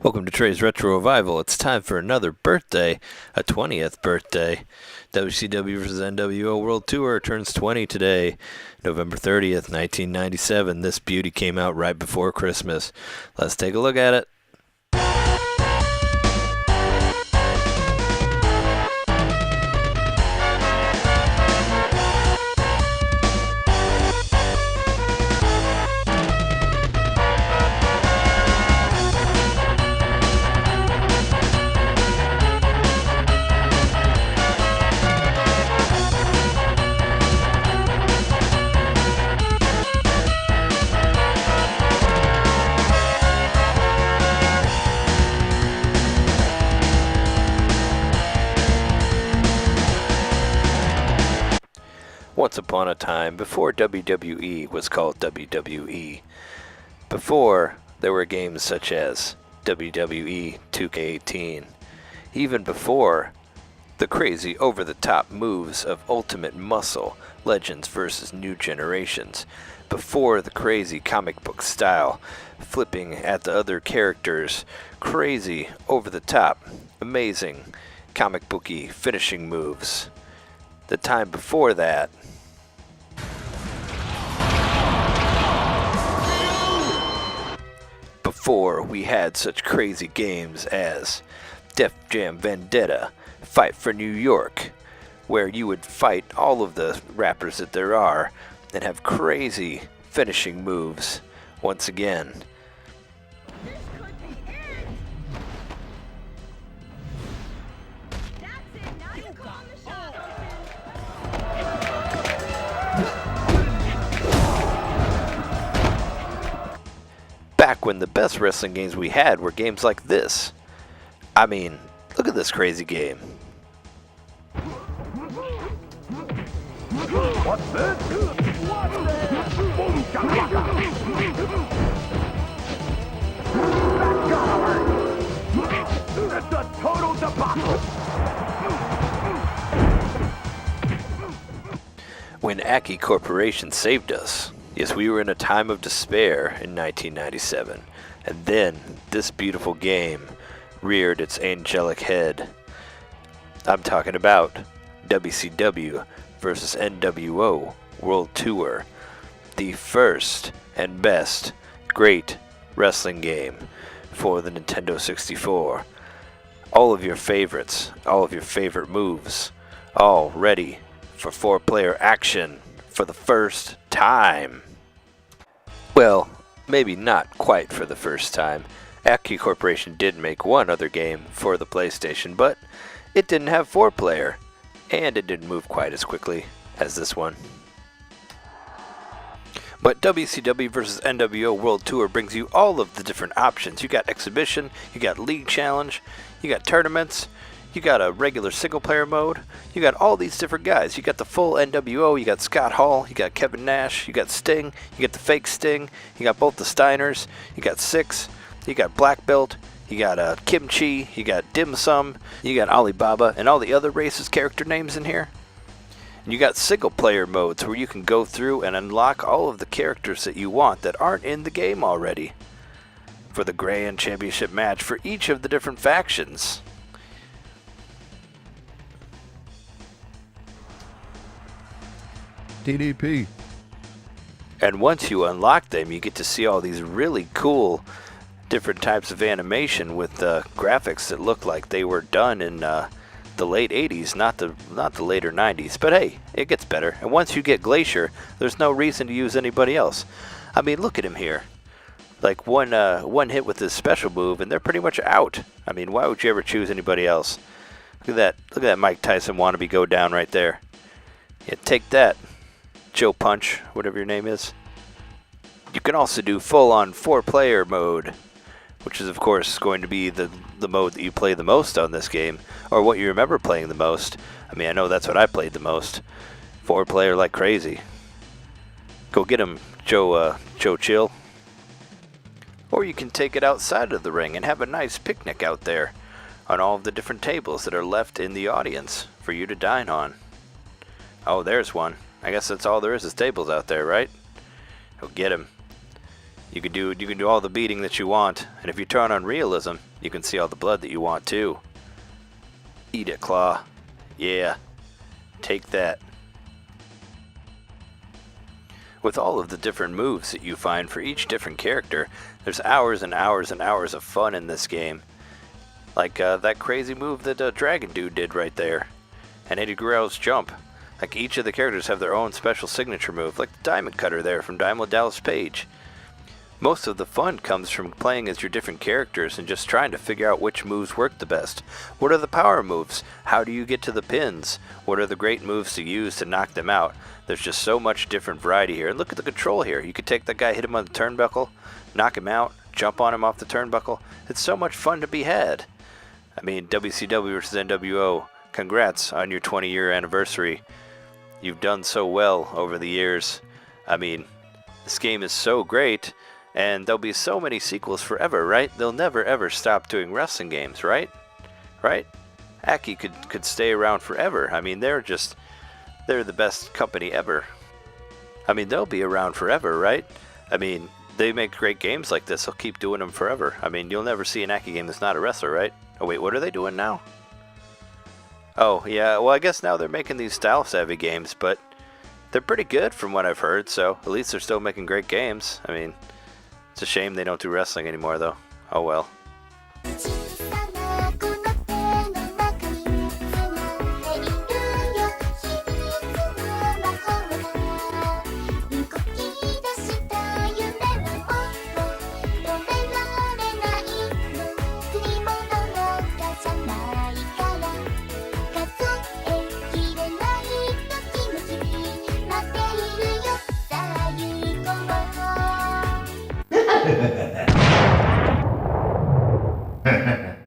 Welcome to Trey's Retro Revival. It's time for another birthday, a 20th birthday. WCW vs. NWO World Tour turns 20 today, November 30th, 1997. This beauty came out right before Christmas. Let's take a look at it. Once upon a time, before WWE was called WWE, before there were games such as WWE 2K18, even before the crazy over-the-top moves of Ultimate Muscle, Legends vs. New Generations, before the crazy comic book style, flipping at the other characters, crazy, over-the-top, amazing, comic booky finishing moves. The time before that, before we had such crazy games as Def Jam Vendetta, Fight for New York, where you would fight all of the rappers that there are and have crazy finishing moves once again. Back when the best wrestling games we had were games like this. I mean, look at this crazy game. What's this? It's a total debacle. When Aki Corporation saved us. Yes, we were in a time of despair in 1997, and then this beautiful game reared its angelic head. I'm talking about WCW vs. NWO World Tour, the first and best great wrestling game for the Nintendo 64. All of your favorites, all of your favorite moves, all ready for 4-player action for the first time. Well, maybe not quite for the first time. Aki Corporation did make one other game for the PlayStation, but it didn't have 4-player, and it didn't move quite as quickly as this one. But WCW vs. NWO World Tour brings you all of the different options. You got Exhibition, you got League Challenge, you got tournaments, you got a regular single-player mode, you got all these different guys. You got the full NWO, you got Scott Hall, you got Kevin Nash, you got Sting, you got the fake Sting, you got both the Steiners, you got Six, you got Black Belt, you got Kimchi, you got Dim Sum, you got Alibaba, and all the other races' character names in here. And you got single-player modes where you can go through and unlock all of the characters that you want that aren't in the game already for the Grand Championship match for each of the different factions. TDP. And once you unlock them, you get to see all these really cool different types of animation with graphics that look like they were done in the late 80s, not the later 90s. But hey, it gets better. And once you get Glacier, there's no reason to use anybody else. I mean, look at him here. Like one hit with his special move, and they're pretty much out. I mean, why would you ever choose anybody else? Look at that Mike Tyson wannabe go down right there. Yeah, take that, Joe Punch, whatever your name is. You can also do full-on 4-player mode, which is of course going to be the mode that you play the most on this game, or what you remember playing the most. I mean, I know that's what I played the most. 4-player like crazy. Go get him, Joe Chill. Or you can take it outside of the ring and have a nice picnic out there on all of the different tables that are left in the audience for you to dine on. Oh, there's one. I guess that's all there is tables out there, right? Go get him. You can do all the beating that you want, and if you turn on realism, You can see all the blood that you want too. Eat it, Claw. Yeah. Take that. With all of the different moves that you find for each different character, there's hours and hours and hours of fun in this game. Like that crazy move that Dragon Dude did right there. And Eddie Guerrero's jump. Like each of the characters have their own special signature move, like the Diamond Cutter there from Diamond Dallas Page. Most of the fun comes from playing as your different characters and just trying to figure out which moves work the best. What are the power moves? How do you get to the pins? What are the great moves to use to knock them out? There's just so much different variety here. And look at the control here. You could take that guy, hit him on the turnbuckle, knock him out, jump on him off the turnbuckle. It's so much fun to be had. I mean, WCW versus NWO, congrats on your 20-year anniversary. You've done so well over the years. I mean, this game is so great. And there'll be so many sequels forever, right? They'll never ever stop doing wrestling games, right? Right? Aki could stay around forever. I mean, they're the best company ever. I mean, they'll be around forever, right? I mean, they make great games like this. They'll keep doing them forever. I mean, you'll never see an Aki game that's not a wrestler, right? Oh wait, what are they doing now? Oh, yeah, well, I guess now they're making these style-savvy games, but they're pretty good from what I've heard, so at least they're still making great games. I mean, it's a shame they don't do wrestling anymore, though. Oh well. Ha ha ha.